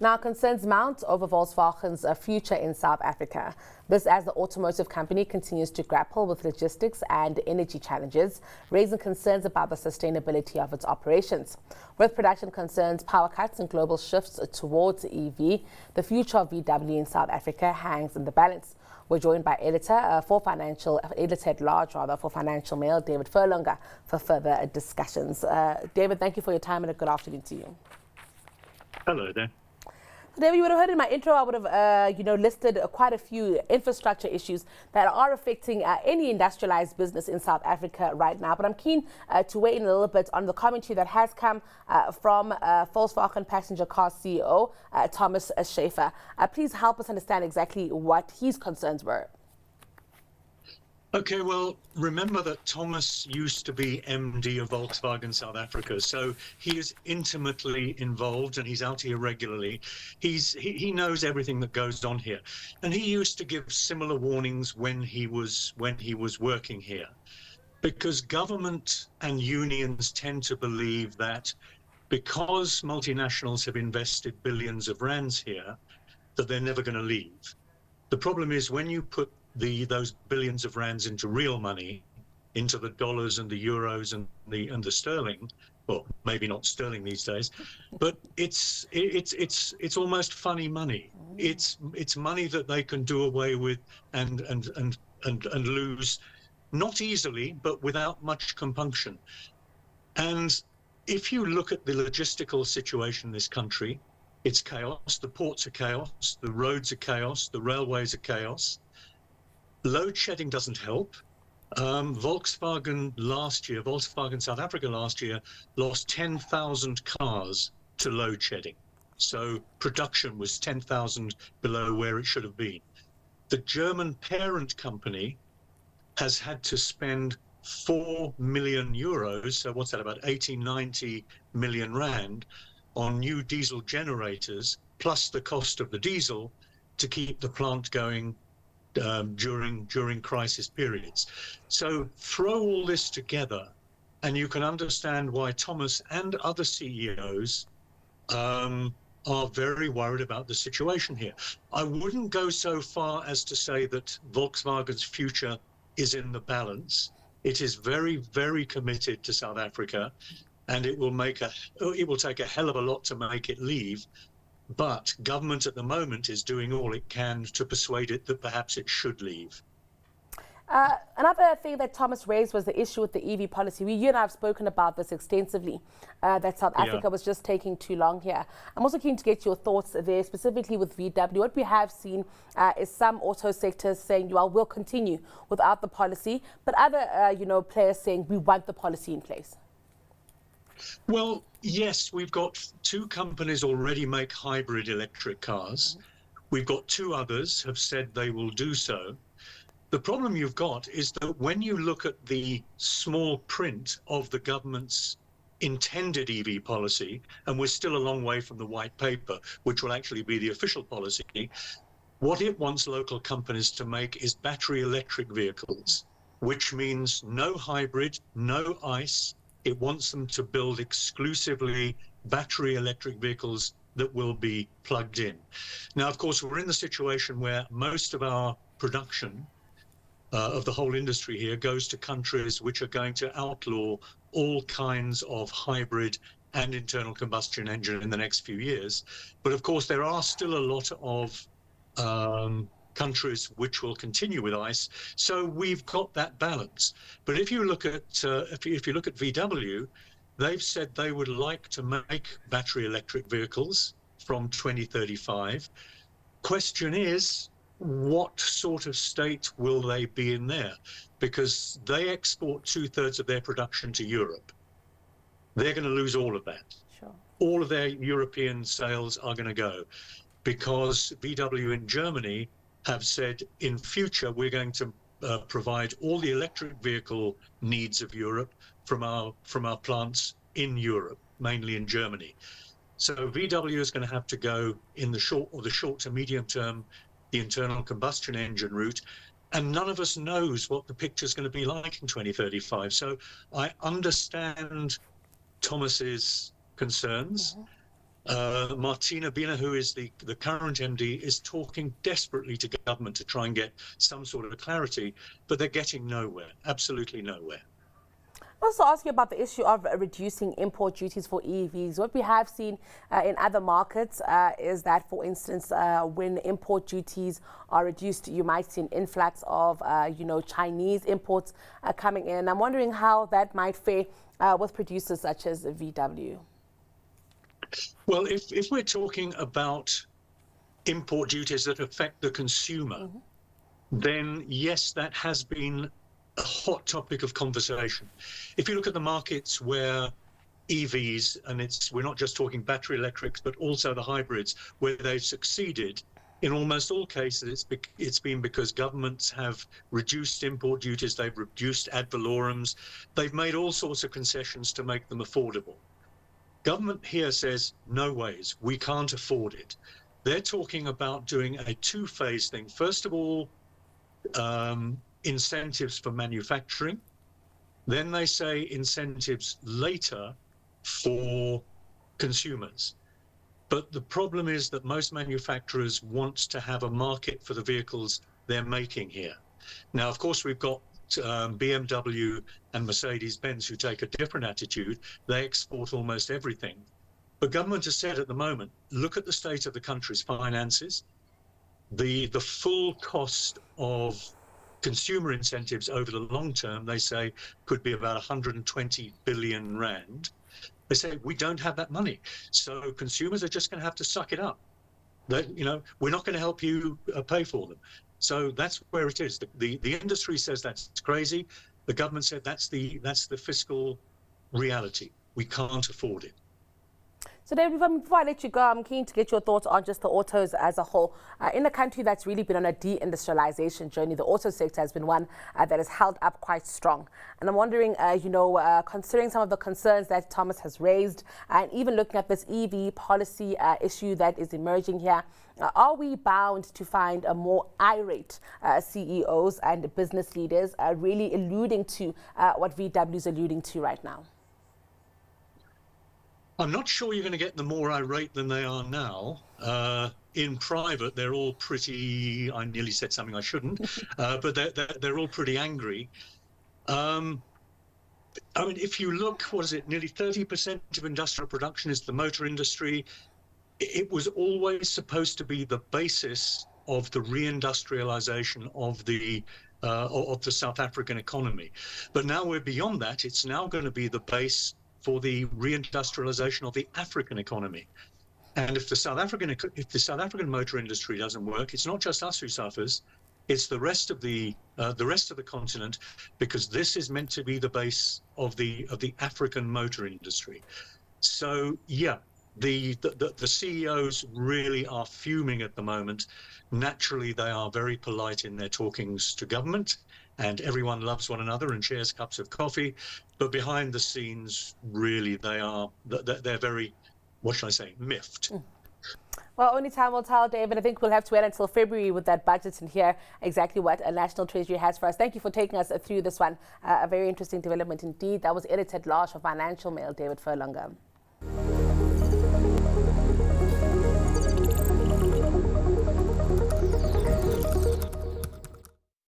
Now, concerns mount over Volkswagen's future in South Africa. This as the automotive company continues to grapple with logistics and energy challenges, raising concerns about the sustainability of its operations. With production concerns, power cuts, and global shifts towards EV, the future of VW in South Africa hangs in the balance. We're joined by editor at large for Financial Mail, David Furlonger, for further discussions. David, thank you for your time and a good afternoon to you. Hello there. David, you would have heard in my intro, I would have, listed quite a few infrastructure issues that are affecting any industrialized business in South Africa right now. But I'm keen to weigh in a little bit on the commentary that has come from Volkswagen passenger car CEO, Thomas Schäfer. Please help us understand exactly what his concerns were. Okay, well, remember that Thomas used to be MD of Volkswagen South Africa, so he is intimately involved and he's out here regularly. He knows everything that goes on here, and he used to give similar warnings when he was working here, because government and unions tend to believe that because multinationals have invested billions of rands here, that they're never going to leave. The problem is when you put those billions of rands into real money, into the dollars and the euros and the sterling, well, maybe not sterling these days, but it's almost funny money. It's money that they can do away with and lose, not easily, but without much compunction. And if you look at the logistical situation in this country, it's chaos. The ports are chaos, the roads are chaos, the railways are chaos. Load shedding doesn't help. Volkswagen South Africa last year lost 10,000 cars to load shedding. So production was 10,000 below where it should have been. The German parent company has had to spend 4 million euros, so what's that, about 80, 90 million rand, on new diesel generators, plus the cost of the diesel to keep the plant going during crisis periods. So throw all this together and you can understand why Thomas and other CEOs are very worried about the situation here. I wouldn't go so far as to say that Volkswagen's future is in the balance. It is very, very committed to South Africa, and it will take a hell of a lot to make it leave. But government at the moment is doing all it can to persuade it that perhaps it should leave. Another thing that Thomas raised was the issue with the EV policy. You and I have spoken about this extensively, that South Africa was just taking too long here. I'm also keen to get your thoughts there, specifically with VW. What we have seen is some auto sectors saying, well, we'll continue without the policy, but other players saying we want the policy in place. Well, yes, we've got two companies already make hybrid electric cars. We've got two others have said they will do so. The problem you've got is that when you look at the small print of the government's intended EV policy, and we're still a long way from the white paper, which will actually be the official policy, what it wants local companies to make is battery electric vehicles, which means no hybrid, no ICE. It wants them to build exclusively battery electric vehicles that will be plugged in. Now, of course, we're in the situation where most of our production of the whole industry here goes to countries which are going to outlaw all kinds of hybrid and internal combustion engine in the next few years. But of course, there are still a lot of countries which will continue with ICE, so we've got that balance. But if you look at VW, they've said they would like to make battery electric vehicles from 2035. Question is, what sort of state will they be in there? Because they export 2/3 of their production to Europe. They're going to lose all of that. Sure. All of their European sales are going to go, because VW in Germany have said in future we're going to provide all the electric vehicle needs of Europe from our plants in Europe, mainly in Germany. So VW is going to have to go in the short to medium term, the internal combustion engine route, and none of us knows what the picture is going to be like in 2035. So I understand Thomas's concerns. Martina Bina, who is the current MD, is talking desperately to government to try and get some sort of clarity, but they're getting nowhere, absolutely nowhere. Also ask you about the issue of reducing import duties for EVs. What we have seen in other markets is that, for instance, when import duties are reduced, you might see an influx of, Chinese imports coming in. I'm wondering how that might fare with producers such as VW. Well, if we're talking about import duties that affect the consumer, then yes, that has been a hot topic of conversation. If you look at the markets where EVs, and we're not just talking battery electrics, but also the hybrids, where they've succeeded, in almost all cases, it's been because governments have reduced import duties, they've reduced ad valorem, they've made all sorts of concessions to make them affordable. Government here says, no ways, we can't afford it. They're talking about doing a two-phase thing. First of all, incentives for manufacturing. Then they say incentives later for consumers. But the problem is that most manufacturers want to have a market for the vehicles they're making here. Now, of course, we've got BMW and Mercedes-Benz who take a different attitude. They export almost everything. But government has said at the moment, look at the state of the country's finances. The full cost of consumer incentives over the long term, they say, could be about 120 billion rand. They say, we don't have that money. So consumers are just going to have to suck it up. That, we're not going to help you pay for them. So that's where it is. The industry says that's crazy. The government said that's the fiscal reality. We can't afford it. So, David, before I let you go, I'm keen to get your thoughts on just the autos as a whole. In a country that's really been on a deindustrialization journey, the auto sector has been one that has held up quite strong. And I'm wondering, considering some of the concerns that Thomas has raised, and even looking at this EV policy issue that is emerging here, are we bound to find a more irate CEOs and business leaders really alluding to what VW is alluding to right now? I'm not sure you're going to get them more irate than they are now. In private, they're all pretty, I nearly said something I shouldn't, but they're all pretty angry. If you look, nearly 30% of industrial production is the motor industry. It was always supposed to be the basis of the reindustrialization of the South African economy. But now we're beyond that. It's now going to be the base for the reindustrialization of the African economy. And if the South African motor industry doesn't work, it's not just us who suffers, it's the rest of the continent, because this is meant to be the base of the African motor industry. So yeah, the CEOs really are fuming at the moment. Naturally, they are very polite in their talkings to government, and everyone loves one another and shares cups of coffee. But behind the scenes, really, they're very, what should I say, miffed. Well, only time will tell, David. I think we'll have to wait until February with that budget and hear exactly what a National Treasury has for us. Thank you for taking us through this one. A very interesting development indeed. That was editor-at-large for Financial Mail, David Furlonger.